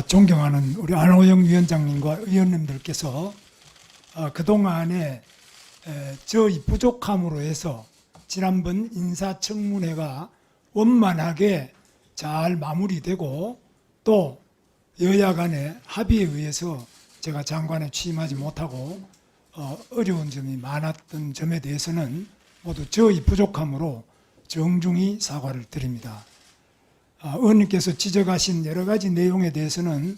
존경하는 우리 안호영 위원장님과 의원님들께서 그동안에 저희 부족함으로 해서 지난번 인사청문회가 원만하게 잘 마무리되고 또 여야 간의 합의에 의해서 제가 장관에 취임하지 못하고 어려운 점이 많았던 점에 대해서는 모두 저희 부족함으로 정중히 사과를 드립니다. 의원님께서 지적하신 여러 가지 내용에 대해서는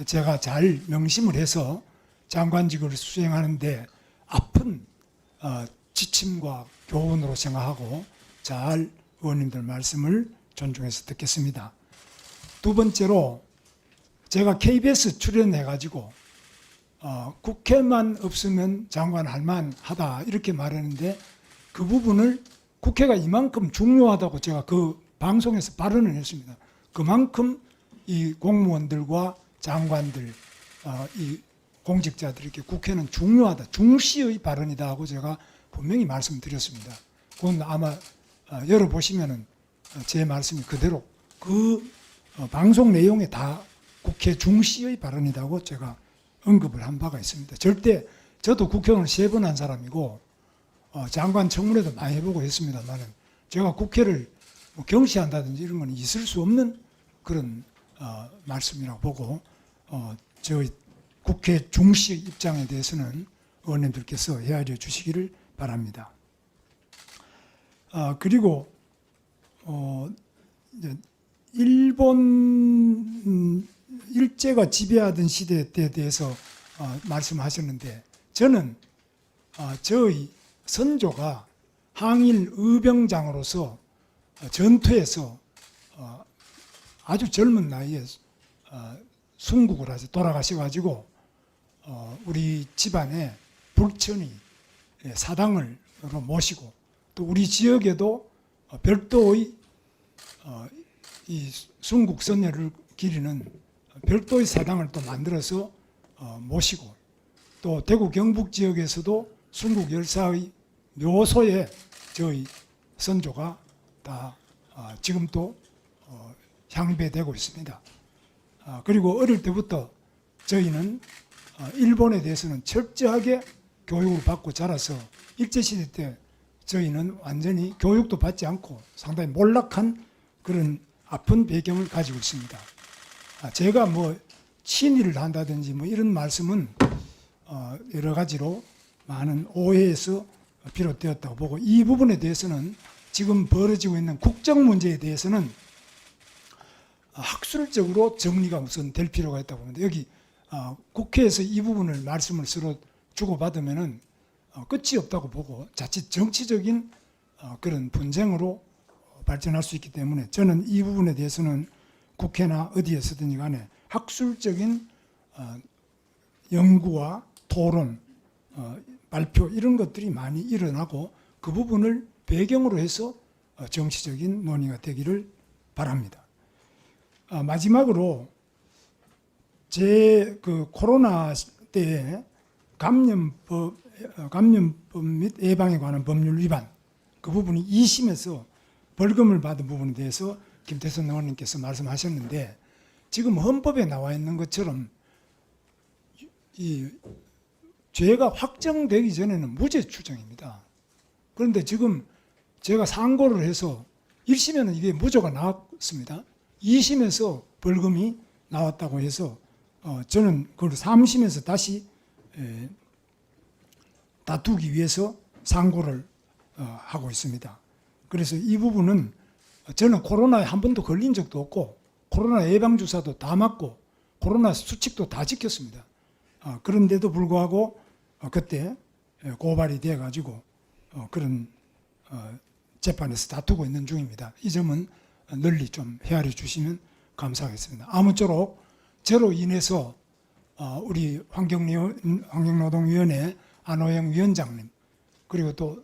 제가 잘 명심을 해서 장관직을 수행하는데 아픈 지침과 교훈으로 생각하고 잘 의원님들 말씀을 존중해서 듣겠습니다. 두 번째로 제가 KBS 출연해가지고 국회만 없으면 장관 할만하다 이렇게 말했는데 그 부분을 국회가 이만큼 중요하다고 제가 그 방송에서 발언을 했습니다. 그만큼 이 공무원들과 장관들, 이 공직자들에게 국회는 중요하다, 중시의 발언이다 하고 제가 분명히 말씀드렸습니다. 그건 아마 열어보시면은 제 말씀이 그대로 그 방송 내용에 다 국회 중시의 발언이라고 제가 언급을 한 바가 있습니다. 절대 저도 국회의원을 3번 한 사람이고 장관 청문회도 많이 해보고 했습니다만은 제가 국회를 경시한다든지 이런 건 있을 수 없는 그런 말씀이라고 보고 저희 국회 중시 입장에 대해서는 의원님들께서 헤아려 주시기를 바랍니다. 그리고 이제 일본 일제가 지배하던 시대 때에 대해서 말씀하셨는데 저는 저희 선조가 항일 의병장으로서 전투에서 아주 젊은 나이에 순국을 하셔 돌아가셔가지고 우리 집안에 불천이 사당을 모시고 또 우리 지역에도 별도의 이 순국 선열을 기리는 별도의 사당을 또 만들어서 모시고 또 대구 경북 지역에서도 순국 열사의 묘소에 저희 선조가 다 지금도 향배되고 있습니다. 그리고 어릴 때부터 저희는 일본에 대해서는 철저하게 교육을 받고 자라서 일제시대 때 저희는 완전히 교육도 받지 않고 상당히 몰락한 그런 아픈 배경을 가지고 있습니다. 제가 뭐 친일을 한다든지 뭐 이런 말씀은 여러 가지로 많은 오해에서 비롯되었다고 보고 이 부분에 대해서는 지금 벌어지고 있는 국정 문제에 대해서는 학술적으로 정리가 우선 될 필요가 있다고 보는데 여기 국회에서 이 부분을 말씀을 서로 주고받으면은 끝이 없다고 보고 자칫 정치적인 그런 분쟁으로 발전할 수 있기 때문에 저는 이 부분에 대해서는 국회나 어디에서든지 간에 학술적인 연구와 토론, 발표 이런 것들이 많이 일어나고 그 부분을 배경으로 해서 정치적인 논의가 되기를 바랍니다. 마지막으로 제 그 코로나 때에 감염법 및 예방에 관한 법률 위반 그 부분이 2심에서 벌금을 받은 부분에 대해서 김태선 의원님께서 말씀하셨는데 지금 헌법에 나와 있는 것처럼 이 죄가 확정되기 전에는 무죄 추정입니다. 그런데 지금 제가 상고를 해서 1심에는 이게 무죄가 나왔습니다. 2심에서 벌금이 나왔다고 해서 저는 그걸 3심에서 다시 다투기 위해서 상고를 하고 있습니다. 그래서 이 부분은 저는 코로나에 한 번도 걸린 적도 없고 코로나 예방주사도 다 맞고 코로나 수칙도 다 지켰습니다. 그런데도 불구하고 그때 고발이 돼가지고 그런 재판에서 다투고 있는 중입니다. 이 점은 널리 좀 헤아려 주시면 감사하겠습니다. 아무쪼록 저로 인해서 우리 환경노동위원회 안호영 위원장님 그리고 또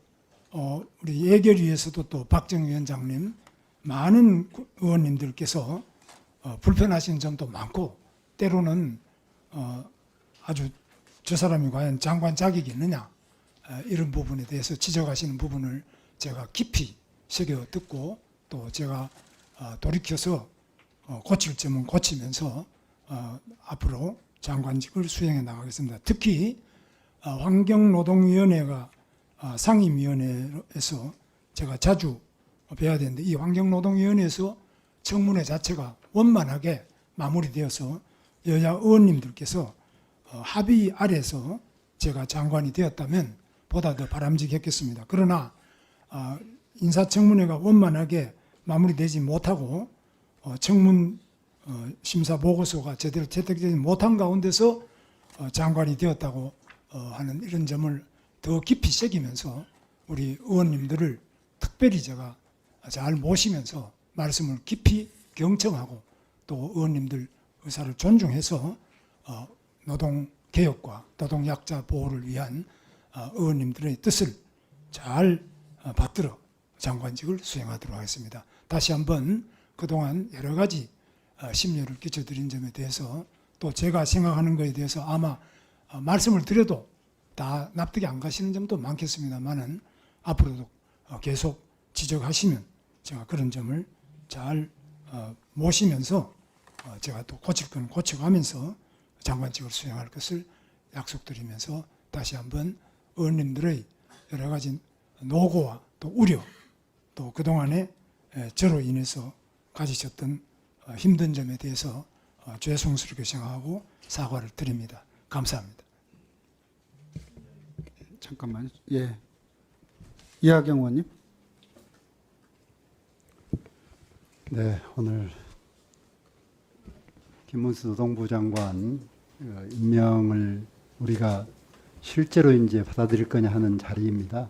우리 예결위에서도 또 박정 위원장님 많은 의원님들께서 불편하신 점도 많고 때로는 아주 저 사람이 과연 장관 자격이 있느냐 이런 부분에 대해서 지적하시는 부분을 제가 깊이 새겨 듣고 또 제가 돌이켜서 고칠 점은 고치면서 앞으로 장관직을 수행해 나가겠습니다. 특히 환경노동위원회가 상임위원회에서 제가 자주 뵈야 되는데, 이 환경노동위원회에서 청문회 자체가 원만하게 마무리되어서 여야 의원님들께서 합의 아래서 제가 장관이 되었다면 보다 더 바람직했겠습니다. 그러나 인사청문회가 원만하게 마무리되지 못하고 청문 심사 보고서가 제대로 채택되지 못한 가운데서 장관이 되었다고 하는 이런 점을 더 깊이 새기면서 우리 의원님들을 특별히 제가 잘 모시면서 말씀을 깊이 경청하고 또 의원님들 의사를 존중해서 노동개혁과 노동약자 보호를 위한 의원님들의 뜻을 잘 받들어 장관직을 수행하도록 하겠습니다. 다시 한번 그동안 여러 가지 심려를 끼쳐드린 점에 대해서 또 제가 생각하는 것에 대해서 아마 말씀을 드려도 다 납득이 안 가시는 점도 많겠습니다만은 앞으로도 계속 지적하시면 제가 그런 점을 잘 모시면서 제가 또 고칠 건 고쳐가면서 장관직을 수행할 것을 약속드리면서 다시 한번 의원님들의 여러 가지 노고와 또 우려 또 그동안에 저로 인해서 가지셨던 힘든 점에 대해서 죄송스럽게 생각하고 사과를 드립니다. 감사합니다. 잠깐만요. 예, 이하경 의원님. 네, 오늘 김문수 노동부 장관 임명을 우리가 실제로 이제 받아들일 거냐 하는 자리입니다.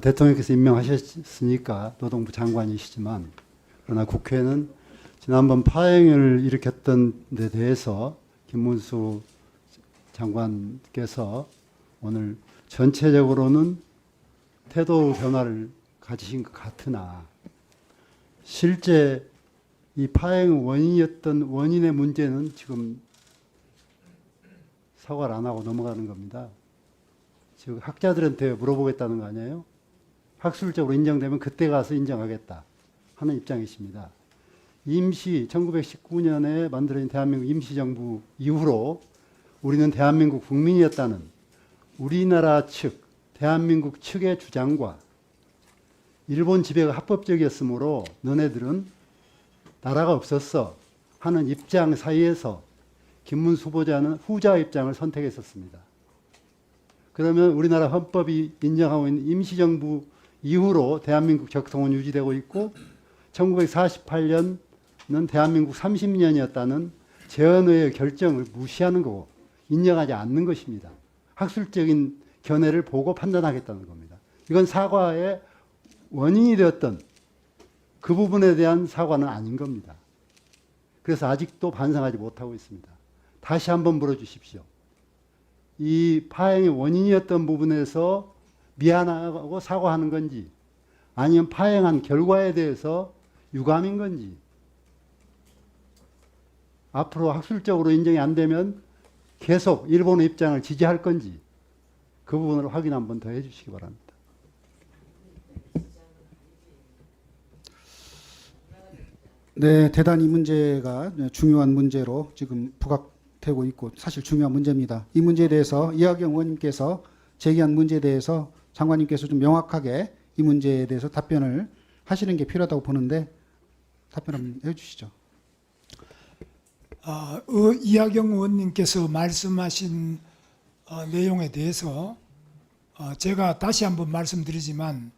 대통령께서 임명하셨으니까 노동부 장관이시지만, 그러나 국회는 지난번 파행을 일으켰던 데 대해서 김문수 장관께서 오늘 전체적으로는 태도 변화를 가지신 것 같으나 실제 이 파행 원인이었던 원인의 문제는 지금 사과를 안 하고 넘어가는 겁니다. 즉 학자들한테 물어보겠다는 거 아니에요? 학술적으로 인정되면 그때 가서 인정하겠다 하는 입장이십니다. 1919년에 만들어진 대한민국 임시정부 이후로 우리는 대한민국 국민이었다는 우리나라 측, 대한민국 측의 주장과 일본 지배가 합법적이었으므로 너네들은 나라가 없었어 하는 입장 사이에서 김문수 후보자는 후자 입장을 선택했었습니다. 그러면 우리나라 헌법이 인정하고 있는 임시정부 이후로 대한민국 적통은 유지되고 있고 1948년은 대한민국 30년이었다는 재헌의의 결정을 무시하는 거고 인정하지 않는 것입니다. 학술적인 견해를 보고 판단하겠다는 겁니다. 이건 사과의 원인이 되었던 그 부분에 대한 사과는 아닌 겁니다. 그래서 아직도 반성하지 못하고 있습니다. 다시 한번 물어주십시오. 이 파행의 원인이었던 부분에서 미안하고 사과하는 건지 아니면 파행한 결과에 대해서 유감인 건지 앞으로 학술적으로 인정이 안 되면 계속 일본의 입장을 지지할 건지 그 부분을 확인 한번 더 해주시기 바랍니다. 네, 대단히 문제가 중요한 문제로 지금 부각되고 있고 사실 중요한 문제입니다. 이 문제에 대해서 이하경 의원님께서 제기한 문제에 대해서 장관님께서 좀 명확하게 이 문제에 대해서 답변을 하시는 게 필요하다고 보는데 답변 한번 해주시죠. 이하경 의원님께서 말씀하신 내용에 대해서 제가 다시 한번 말씀드리지만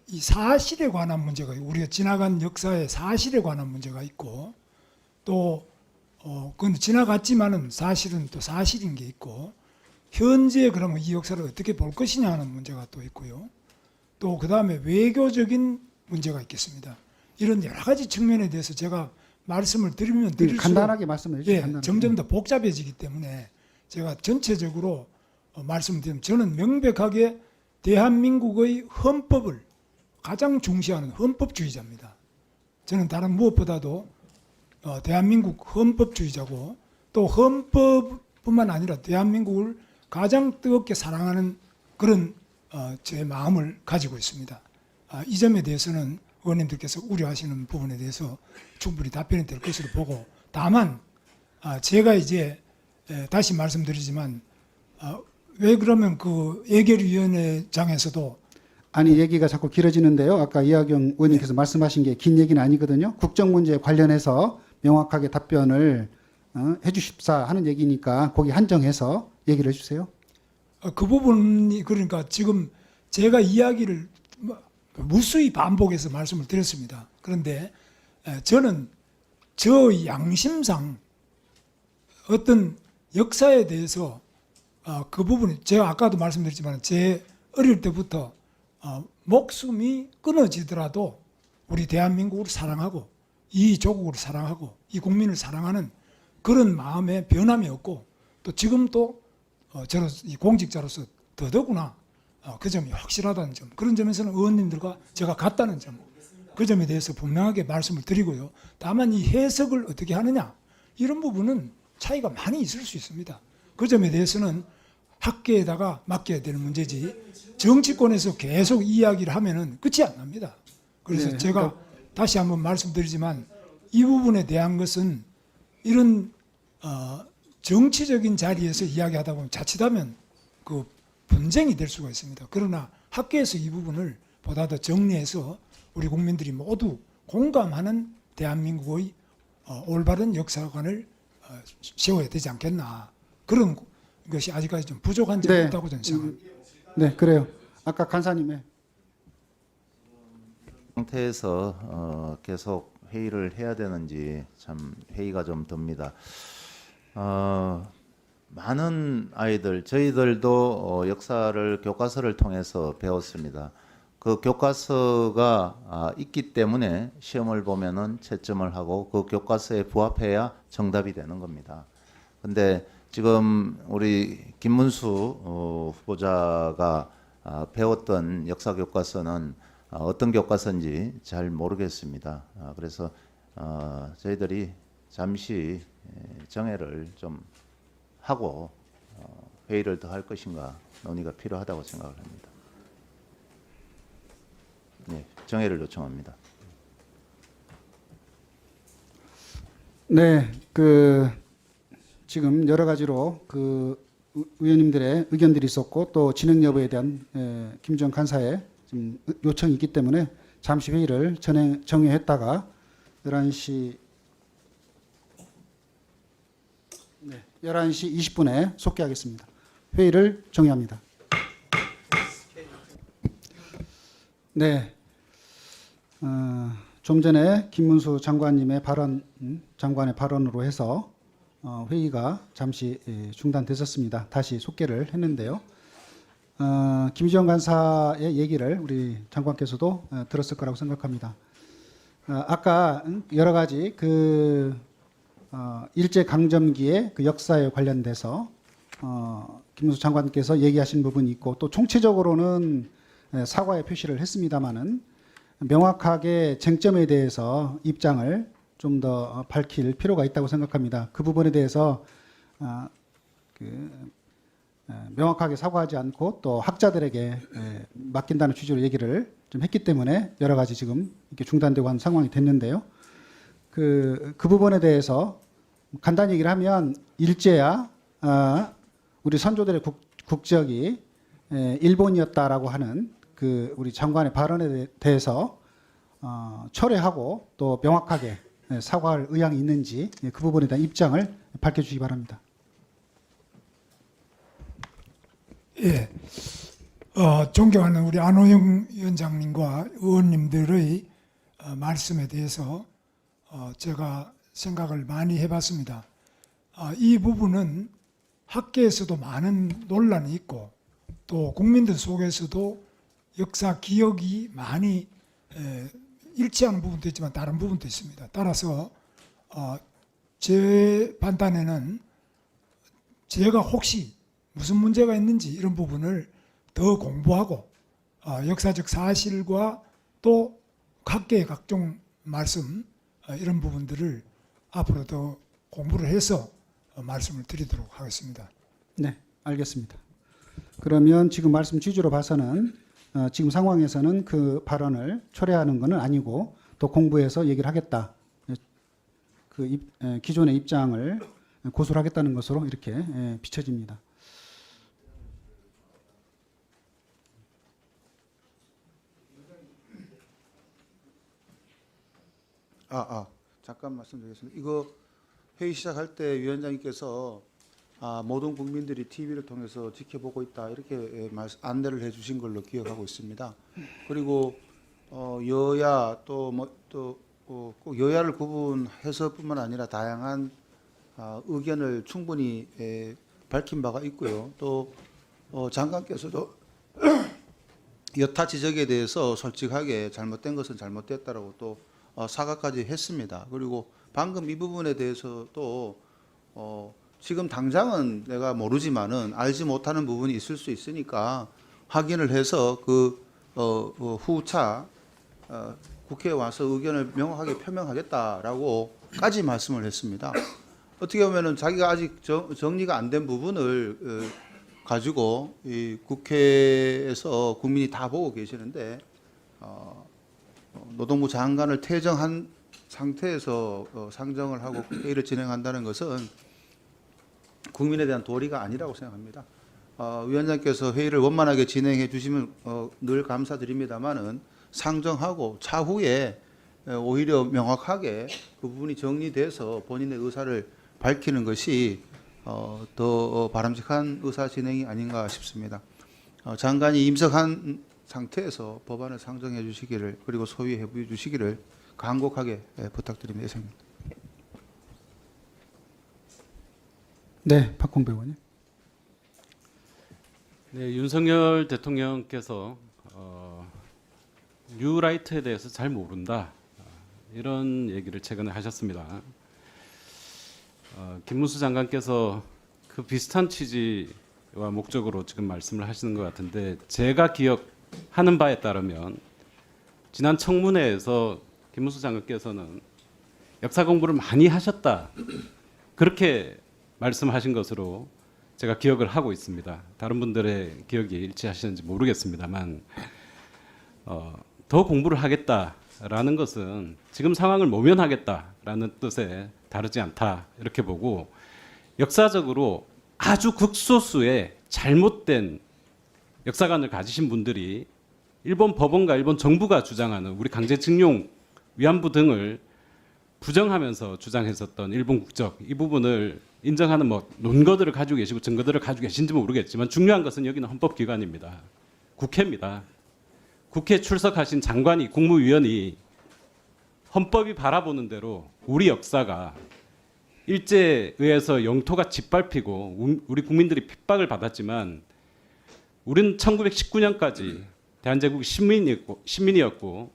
이 사실에 관한 문제가 우리가 지나간 역사의 사실에 관한 문제가 있고 또 그건 지나갔지만은 사실은 또 사실인 게 있고 현재 그러면 이 역사를 어떻게 볼 것이냐 하는 문제가 또 있고요. 또 그다음에 외교적인 문제가 있겠습니다. 이런 여러 가지 측면에 대해서 제가 말씀을 드리면 드릴수록 간단하게 말씀해 주세요. 예, 점점 더 복잡해지기 때문에 제가 전체적으로 말씀드리면 저는 명백하게 대한민국의 헌법을 가장 중시하는 헌법주의자입니다. 저는 다른 무엇보다도 대한민국 헌법주의자고 또 헌법뿐만 아니라 대한민국을 가장 뜨겁게 사랑하는 그런 제 마음을 가지고 있습니다. 이 점에 대해서는 의원님들께서 우려하시는 부분에 대해서 충분히 답변이 될 것으로 보고, 다만 제가 이제 다시 말씀드리지만 왜 그러면 그 예결위원회장에서도 아니 얘기가 자꾸 길어지는데요. 아까 이하경 의원님께서 말씀하신 게 긴 얘기는 아니거든요. 국정 문제에 관련해서 명확하게 답변을 해주십사 하는 얘기니까 거기 한정해서 얘기를 해주세요. 그 부분이 그러니까 지금 제가 이야기를 무수히 반복해서 말씀을 드렸습니다. 그런데 저는 저 양심상 어떤 역사에 대해서 그 부분이 제가 아까도 말씀드렸지만 제 어릴 때부터 목숨이 끊어지더라도 우리 대한민국을 사랑하고 이 조국을 사랑하고 이 국민을 사랑하는 그런 마음에 변함이 없고, 또 지금도 저는 이 공직자로서 더더구나 그 점이 확실하다는 점, 그런 점에서는 의원님들과 제가 같다는 점, 그 점에 대해서 분명하게 말씀을 드리고요. 다만 이 해석을 어떻게 하느냐 이런 부분은 차이가 많이 있을 수 있습니다. 그 점에 대해서는 학계에다가 맡겨야 되는 문제지 정치권에서 계속 이야기를 하면은 끝이 안 납니다. 그래서 네, 제가 다시 한번 말씀드리지만 이 부분에 대한 것은 이런 정치적인 자리에서 이야기하다 보면 자칫하면 그 분쟁이 될 수가 있습니다. 그러나 학계에서 이 부분을 보다 더 정리해서 우리 국민들이 모두 공감하는 대한민국의 올바른 역사관을 세워야 되지 않겠나, 그런 것이 아직까지 좀 부족한 점이 네. 있다고 저는 생각합니다. 네, 그래요. 아까 간사님의 상태에서 계속 회의를 해야 되는지 참 회의가 좀 듭니다. 많은 아이들, 저희들도 역사를 교과서를 통해서 배웠습니다. 그 교과서가 있기 때문에 시험을 보면은 채점을 하고 그 교과서에 부합해야 정답이 되는 겁니다. 근데 지금 우리 김문수 후보자가 배웠던 역사 교과서는 어떤 교과서인지 잘 모르겠습니다. 그래서 저희들이 잠시 정회를 좀 하고 회의를 더 할 것인가 논의가 필요하다고 생각을 합니다. 네, 정회를 요청합니다. 네, 지금 여러 가지로 의원님들의 의견들이 있었고 또 진행 여부에 대한 김주영 간사의 지금 요청이 있기 때문에 잠시 회의를 정회했다가 11시 20분에 속개하겠습니다. 회의를 정회합니다. 네, 좀 전에 김문수 장관님의 장관의 발언으로 해서 회의가 잠시 중단됐었습니다. 다시 속개를 했는데요. 김지영 간사의 얘기를 우리 장관께서도 들었을 거라고 생각합니다. 아까 여러 가지 일제 강점기의 그 역사에 관련돼서 김문수 장관께서 얘기하신 부분이 있고 또 총체적으로는 사과의 표시를 했습니다마는 명확하게 쟁점에 대해서 입장을 좀 더 밝힐 필요가 있다고 생각합니다. 그 부분에 대해서 명확하게 사과하지 않고 또 학자들에게 맡긴다는 취지로 얘기를 좀 했기 때문에 여러 가지 지금 이렇게 중단되고 하는 상황이 됐는데요. 그 부분에 대해서 간단히 얘기를 하면 일제야 우리 선조들의 국적이 일본이었다라고 하는 우리 장관의 발언에 대해서 철회하고 또 명확하게 사과할 의향이 있는지 그 부분에 대한 입장을 밝혀주시기 바랍니다. 예, 존경하는 우리 안호영 위원장님과 의원님들의 말씀에 대해서 제가 생각을 많이 해봤습니다. 이 부분은 학계에서도 많은 논란이 있고 또 국민들 속에서도 역사 기억이 많이 일치하는 부분도 있지만 다른 부분도 있습니다. 따라서 제 판단에는 제가 혹시 무슨 문제가 있는지 이런 부분을 더 공부하고 역사적 사실과 또 학계의 각종 말씀 이런 부분들을 앞으로 더 공부를 해서 말씀을 드리도록 하겠습니다. 네, 알겠습니다. 그러면 지금 말씀 취지로 봐서는 지금 상황에서는 그 발언을 철회하는 것은 아니고 또 공부해서 얘기를 하겠다. 기존의 입장을 고수를 하겠다는 것으로 이렇게 비춰집니다. 잠깐 말씀드리겠습니다. 이거 회의 시작할 때 위원장님께서 모든 국민들이 TV를 통해서 지켜보고 있다 이렇게 안내를 해주신 걸로 기억하고 있습니다. 그리고 여야 꼭 여야를 구분해서뿐만 아니라 다양한 의견을 충분히 밝힌 바가 있고요. 또 장관께서도 여타 지적에 대해서 솔직하게 잘못된 것은 잘못됐다라고 또 사과까지 했습니다. 그리고 방금 이 부분에 대해서도 지금 당장은 내가 모르지만은 알지 못하는 부분이 있을 수 있으니까 확인을 해서 후차 국회에 와서 의견을 명확하게 표명하겠다라고까지 말씀을 했습니다. 어떻게 보면은 자기가 아직 정리가 안 된 부분을 가지고 이 국회에서 국민이 다 보고 계시는데 노동부 장관을 퇴정한 상태에서 상정을 하고 회의를 진행한다는 것은 국민에 대한 도리가 아니라고 생각합니다. 위원장께서 회의를 원만하게 진행해 주시면 늘 감사드립니다만은 상정하고 차후에 오히려 명확하게 그 부분이 정리돼서 본인의 의사를 밝히는 것이 더 바람직한 의사 진행이 아닌가 싶습니다. 장관이 임석한 상태에서 법안을 상정해 주시기를 그리고 소위 해부해 주시기를 간곡하게 부탁드립니다. 이상입니다. 네, 박홍배 의원님. 네, 윤석열 대통령께서 뉴라이트에 대해서 잘 모른다 이런 얘기를 최근에 하셨습니다. 김문수 장관께서 그 비슷한 취지와 목적으로 지금 말씀을 하시는 것 같은데 제가 기억하는 바에 따르면 지난 청문회에서 김문수 장관께서는 역사 공부를 많이 하셨다 그렇게 말씀하신 것으로 제가 기억을 하고 있습니다. 다른 분들의 기억이 일치하시는지 모르겠습니다만 더 공부를 하겠다라는 것은 지금 상황을 모면하겠다라는 뜻에 다르지 않다 이렇게 보고 역사적으로 아주 극소수의 잘못된 역사관을 가지신 분들이 일본 법원과 일본 정부가 주장하는 우리 강제징용 위안부 등을 부정하면서 주장했었던 일본 국적 이 부분을 인정하는 논거들을 가지고 계시고 증거들을 가지고 계신지 모르겠지만 중요한 것은 여기는 헌법기관입니다. 국회입니다. 국회에 출석하신 장관이 국무위원이 헌법이 바라보는 대로 우리 역사가 일제에 의해서 영토가 짓밟히고 우리 국민들이 핍박을 받았지만 우리는 1919년까지 대한제국 시민이었고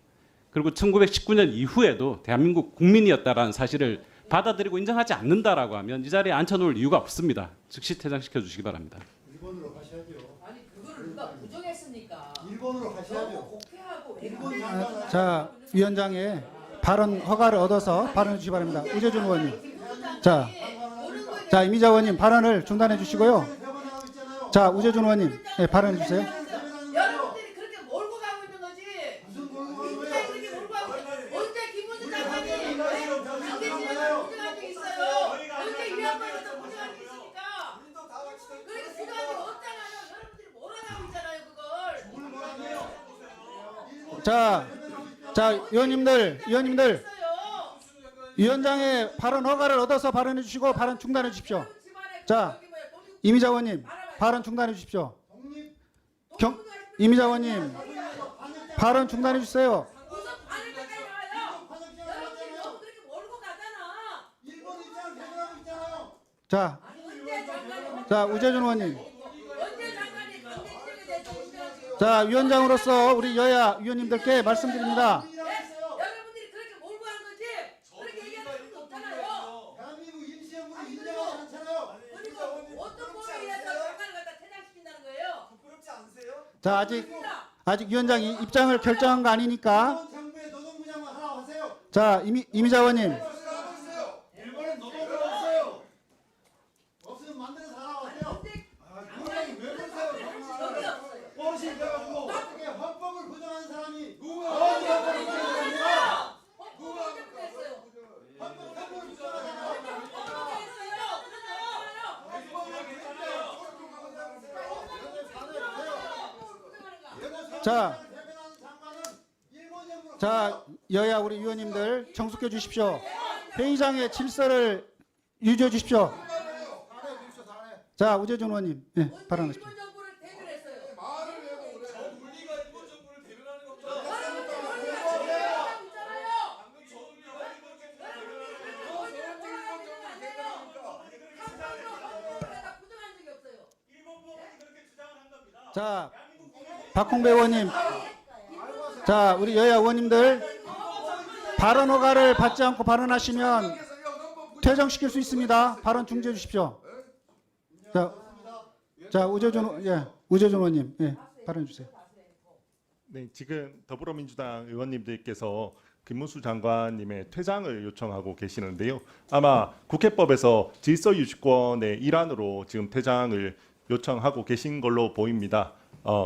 그리고 1919년 이후에도 대한민국 국민이었다라는 사실을 받아들이고 인정하지 않는다라고 하면 이 자리에 앉혀놓을 이유가 없습니다. 즉시 퇴장시켜 주시기 바랍니다. 일본으로 가셔야죠. 아니 그거를 누가 부정했습니까? 일본으로 가셔야죠. 너무 국회하고 일본 외교부 장관. 자, 위원장의 발언 허가를 얻어서 발언해 주시기 바랍니다. 우재준 의원님. 자, 이미자 의원님 발언을 중단해 주시고요. 자, 우재준 의원님 발언해 주세요. 여러분들이 그렇게 몰고 가고 있는 거지. 무슨 몰고 가는 굉장히 거예요? 그렇게 몰고 가고 있어. 언제 김문수 장관이 강제징용을 부정한 적이 있어요? 언제 위안부에 서 부정한 적이 있습니까? 그러니까 그거한테 없잖아요. 여러분들이 몰아가고 있잖아요 그걸. 자, 위원님들 있어요. 위원장의 발언 허가를 얻어서 발언해 주시고 발언 중단해 주십시오. 집안에 자, 저기 뭐야, 독립- 이미자 의원님 발언 중단해 주십시오. 독립- 이미자 의원님 발언 중단해 주세요. 무슨 반을 가까이 나와요? 여러분들이 너무 그렇게 몰고 가잖아. 일본 입장 대변하고 있잖아요. 자, 언제 장관이 자 우재준 의원님. 언제 장관이 강제징용에 대해서 문제가 자, 위원장으로서 우리 여야 위원님들께 말씀드립니다. 여러분들이 그렇게 몰고 가는 거지. 그렇게 얘기하는 거 없잖아요. 대한민국 임시정부를 인정하지 않잖아요. 그리고 어떤 법에 의해서 장관을 갖다 퇴장시킨다는 거예요. 자, 아직 위원장이 입장을 결정한 거 아니니까. 일본 정부의 노동부 장관 하나 하세요. 자, 이미자 의원님. 일본은 노동부가 없어요. 없으면 만들어서 하나 하세요. 근데 위원장이 왜 그러세요? 여기 없어요. 버릇이 돼가지고 어떻게 헌 자, 대변하는 장관은 일본 정부로 자, 여야 우리 의원님들 정숙해 주십시오. 회의장의 질서를 유지해 주십시오. 자, 우재준 의원님, 예, 발언하십시오. 일본 정부를 대변했어요. 자, 박홍배 의원님, 자, 우리 여야 의원님들 발언 허가를 받지 않고 발언하시면 퇴정시킬 수 있습니다. 발언 중지해 주십시오. 자, 우재준 의원님, 예, 발언해 주세요. 네, 지금 더불어민주당 의원님들께서 김문수 장관님의 퇴장을 요청하고 계시는데요. 아마 국회법에서 질서유지권의 일환으로 지금 퇴장을 요청하고 계신 걸로 보입니다.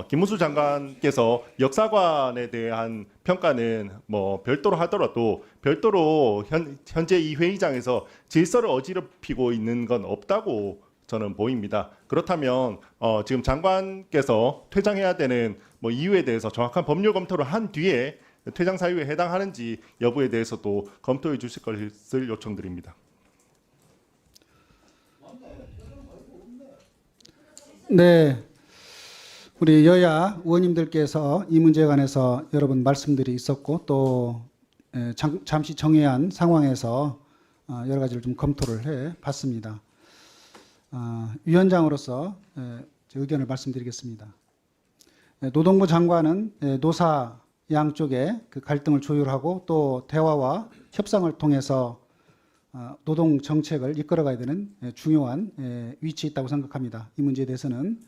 김문수 장관께서 역사관에 대한 평가는 뭐 별도로 하더라도 별도로 현재 이 회의장에서 질서를 어지럽히고 있는 건 없다고 저는 보입니다. 그렇다면 지금 장관께서 퇴장해야 되는 뭐 이유에 대해서 정확한 법률 검토를 한 뒤에 퇴장 사유에 해당하는지 여부에 대해서도 검토해 주실 것을 요청드립니다. 네, 우리 여야 의원님들께서 이 문제에 관해서 여러 번 말씀들이 있었고 또 잠시 정해한 상황에서 여러 가지를 좀 검토를 해 봤습니다. 위원장으로서 제 의견을 말씀드리겠습니다. 노동부 장관은 노사 양쪽의 그 갈등을 조율하고 또 대화와 협상을 통해서 노동 정책을 이끌어가야 되는 중요한 위치에 있다고 생각합니다. 이 문제에 대해서는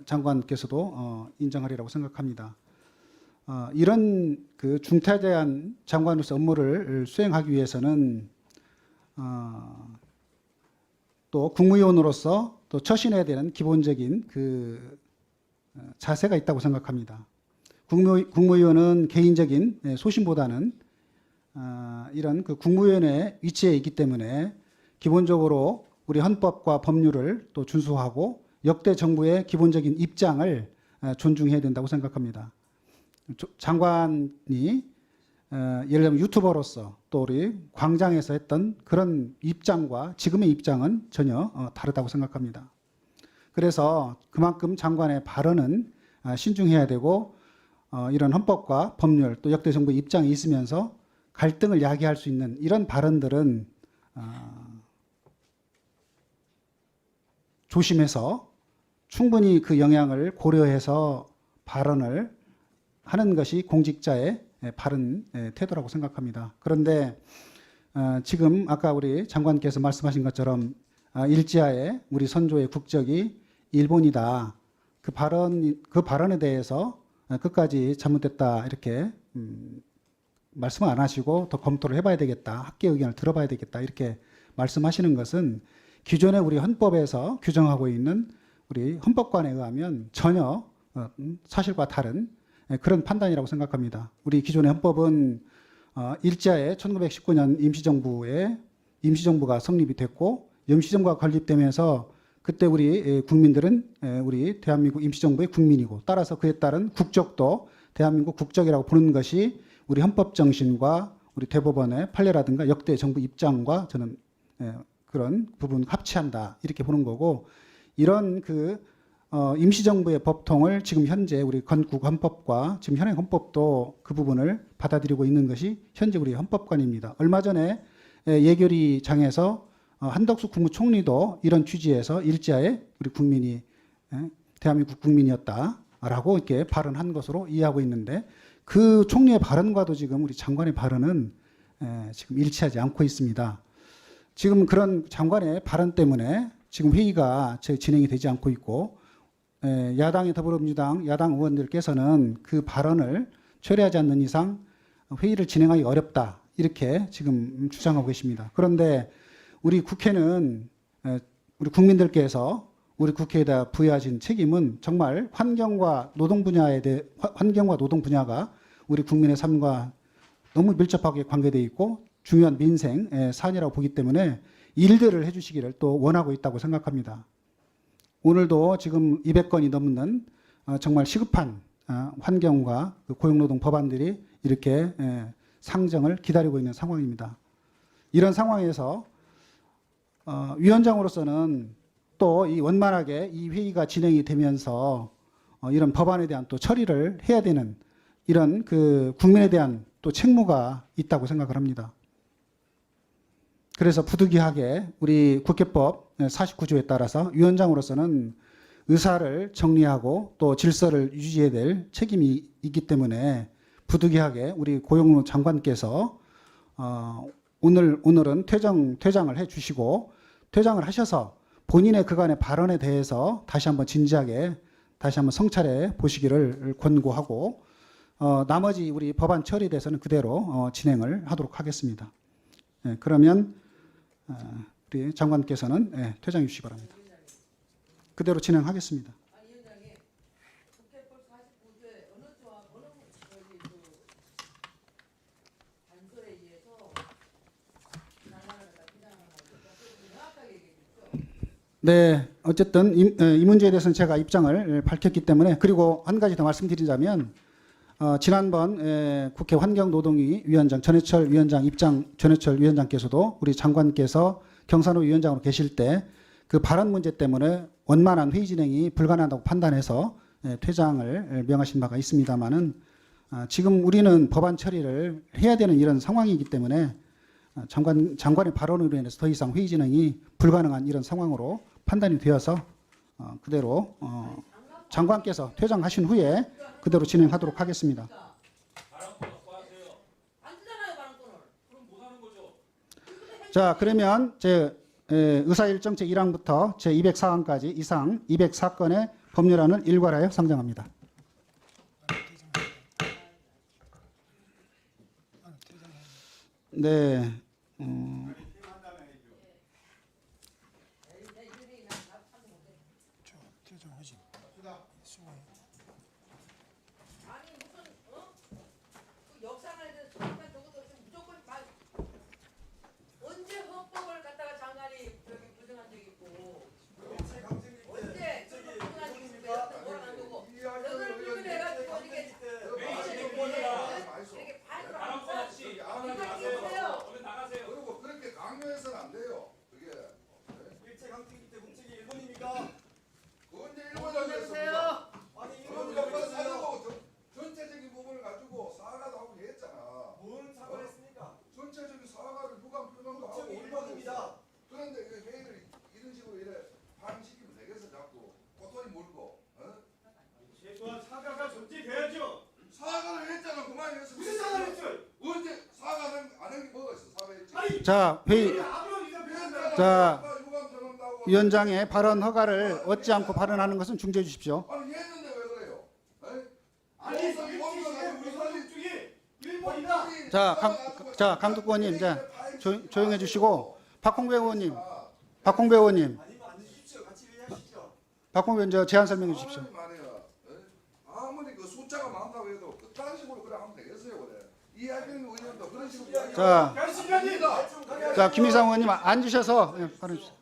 장관께서도 인정하리라고 생각합니다. 이런 그 중차대한 장관으로서 업무를 수행하기 위해서는 또 국무위원으로서 또 처신해야 되는 기본적인 그 자세가 있다고 생각합니다. 국무위원은 개인적인 소신보다는 이런 그 국무위원의 위치에 있기 때문에 기본적으로 우리 헌법과 법률을 또 준수하고 역대 정부의 기본적인 입장을 존중해야 된다고 생각합니다. 장관이 예를 들면 유튜버로서 또 우리 광장에서 했던 그런 입장과 지금의 입장은 전혀 다르다고 생각합니다. 그래서 그만큼 장관의 발언은 신중해야 되고 이런 헌법과 법률 또 역대 정부의 입장이 있으면서 갈등을 야기할 수 있는 이런 발언들은 조심해서 충분히 그 영향을 고려해서 발언을 하는 것이 공직자의 바른 태도라고 생각합니다. 그런데 지금 아까 우리 장관께서 말씀하신 것처럼 일제하에 우리 선조의 국적이 일본이다. 그 발언에 대해서 끝까지 잘못됐다 이렇게 말씀을 안 하시고 더 검토를 해봐야 되겠다. 학계 의견을 들어봐야 되겠다. 이렇게 말씀하시는 것은 기존에 우리 헌법에서 규정하고 있는 우리 헌법관에 의하면 전혀 사실과 다른 그런 판단이라고 생각합니다. 우리 기존의 헌법은 일제하에 1919년 임시정부가 성립이 됐고 임시정부가 건립되면서 그때 우리 국민들은 우리 대한민국 임시정부의 국민이고 따라서 그에 따른 국적도 대한민국 국적이라고 보는 것이 우리 헌법 정신과 우리 대법원의 판례라든가 역대 정부 입장과 저는 그런 부분 합치한다 이렇게 보는 거고 이런 그 임시정부의 법통을 지금 현재 우리 건국 헌법과 지금 현행 헌법도 그 부분을 받아들이고 있는 것이 현재 우리 헌법관입니다. 얼마 전에 예결위장에서 한덕수 국무총리도 이런 취지에서 일제하에 우리 국민이 대한민국 국민이었다라고 이렇게 발언한 것으로 이해하고 있는데 그 총리의 발언과도 지금 우리 장관의 발언은 지금 일치하지 않고 있습니다. 지금 그런 장관의 발언 때문에 지금 회의가 진행이 되지 않고 있고 야당의 더불어민주당 야당 의원들께서는 그 발언을 처리하지 않는 이상 회의를 진행하기 어렵다 이렇게 지금 주장하고 계십니다. 그런데 우리 국회는 우리 국민들께서 우리 국회에다 부여하신 책임은 정말 환경과 노동 분야가 우리 국민의 삶과 너무 밀접하게 관계되어 있고 중요한 민생 사안이라고 보기 때문에 일들을 해주시기를 또 원하고 있다고 생각합니다. 오늘도 지금 200건이 넘는 정말 시급한 환경과 그 고용노동 법안들이 이렇게 상정을 기다리고 있는 상황입니다. 이런 상황에서 위원장으로서는 또 이 원만하게 이 회의가 진행이 되면서 이런 법안에 대한 또 처리를 해야 되는 이런 그 국민에 대한 또 책무가 있다고 생각을 합니다. 그래서 부득이하게 우리 국회법 49조에 따라서 위원장으로서는 의사를 정리하고 또 질서를 유지해야 될 책임이 있기 때문에 부득이하게 우리 고용노 장관께서 오늘은 퇴장을 해주시고 퇴장을 하셔서 본인의 그간의 발언에 대해서 다시 한번 진지하게 다시 한번 성찰해 보시기를 권고하고 나머지 우리 법안 처리에 대해서는 그대로 진행을 하도록 하겠습니다. 그러면 우리 장관께서는 퇴장해 주시기 바랍니다. 그대로 진행하겠습니다. 아니 위원장님, 국회법 49조에 어느 조항 어느 저기 그 단서에 의해서 장관을 갖다 비난하는 거죠. 명확하게 얘기해 주십시오. 네, 어쨌든 이 문제에 대해서는 제가 입장을 밝혔기 때문에 그리고 한 가지 더 말씀드리자면 지난번 국회 환경노동위 위원장 전해철 위원장께서도 우리 장관께서 경산호 위원장으로 계실 때 그 발언 문제 때문에 원만한 회의 진행이 불가능하다고 판단해서 퇴장을 명하신 바가 있습니다만은 지금 우리는 법안 처리를 해야 되는 이런 상황이기 때문에 장관의 발언으로 인해서 더 이상 회의 진행이 불가능한 이런 상황으로 판단이 되어서 그대로 장관께서 퇴장하신 후에 그대로 진행하도록 하겠습니다. 안 쓰잖아요 발언권을. 그럼 못 하는 거죠. 자, 그러면 제 의사일정 제1항부터 제204항까지 이상 204건의 법률안을 일괄하여 상정합니다. 네. 아니 무슨 그 역사관에 대해서 정말 저것도 좀 무조건 막 언제 헌법을 갖다가 장관이 저기 부정한 적이 있고 언제 저거 부정한 적이 있고 뭐라는 거고 저걸 불문해가지고 이렇게 이렇게 반으로 하면서 이거 있어요. 그리고 그렇게 강요해서는 안 돼요. 그게 일체 강퇴기 때 문책이 일본입니까? 언제 일본이었어요? 아니 일본이라고 가지고 전체적인 부분을 가지고 사과도 하고 했잖아. 뭔 사과를 했습니까? 전체적인 사과를 누가 표명도 하고 일본입니다. 그런데 그 회의를 이런 식으로 이래 발행시키면 되겠어 자꾸 꼬투리 물고. 최소한 사과가 존재돼야죠. 사과를 했잖아. 그만 했어. 무슨 사과를 했죠? 언제 사과는 안 한 게 뭐가 있어? 사과했지. 자, 회의. 자, 위원장의 발언 허가를 얻지 않고 발언하는 것은 중지해 주십시오. 아니 했는데 왜 그래요? 아니 우리 쪽이 일본이다. 자, 강두구 의원님 이제 조용해 주시고 박홍배 의원님. 아니면 안 주십시오. 같이 얘기하시죠. 박홍배 의원 제안 설명해 주십시오. 아무리 그 숫자가 많다고 해도 그딴 식으로 그래 하면 되겠어요, 그래. 이야기는 의원도 그런 식으로 자, 김희상 의원님 앉으셔서 발언해 주세요.